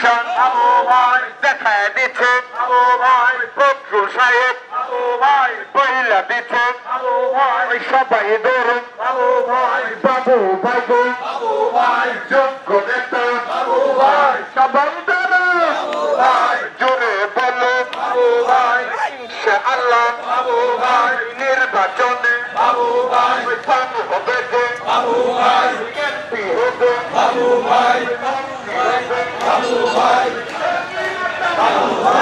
Election Abu ভাই দেখা দিচ্ছে আবু ভাই ফখরুল সাহেব আবু ভাই পয়লা দিচ্ছে আবু ভাই সবাই ধরুন আবু ভাই বাবু বাবু আবু ভাই যোগ্য নেতা আবু ভাই সবাই ধরুন আবু ভাই জোরে বলো আবু ভাই ইনশাআল্লাহ আবু ভাই নির্বাচনে আবু ভাই পাবো হবে আবু ভাই এমপি হবে আবু ভাই আবু ভাই আবু ভাই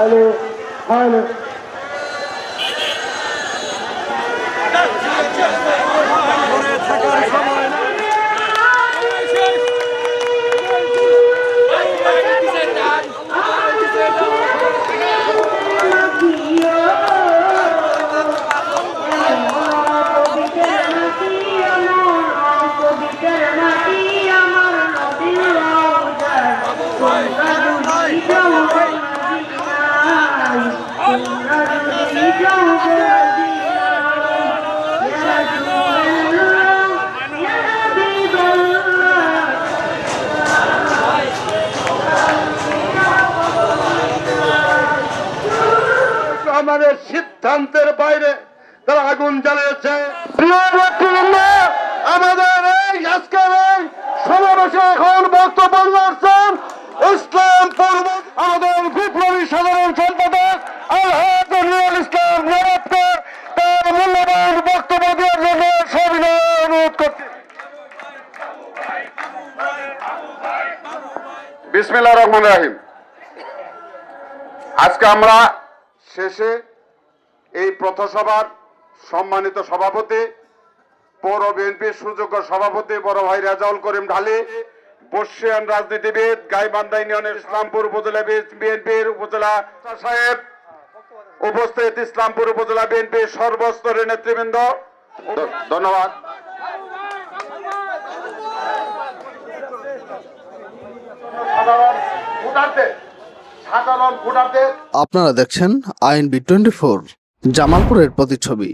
Hello. আমাদের সিদ্ধান্তের বাইরে তারা আগুন জ্বালিয়েছে। আমাদের এই আজকের এই সমাবেশে এখন বক্তব্য রাখছেন ইসলামপুর আমাদের বিপ্লবী সাধারণ সম্পাদক আলহাজ নুরুল ইসলাম নবাবকে তার মূল্যবান বক্তব্য দেওয়ার জন্য সবিনয় অনুরোধ করছি। বিসমিল্লাহির রহমানির রহিম। আজকে আমরা শেষে এই পথসভার সম্মানিত সভাপতি পৌর বিএনপির সুযোগ্য সভাপতি বড় ভাই রেজাউল করিম ঢালি, বর্ষিয়ান রাজনীতিবিদ, গাইবান্ধা ইউনিয়নের ইসলামপুর উপজেলা বিএনপির উপজেলা সাহেব, উপস্থিত ইসলামপুর উপজেলা বিএনপির সর্বস্তরের নেতৃবৃন্দ, ধন্যবাদ। আপনারা দেখছেন INB24 জামালপুরের প্রতিচ্ছবি।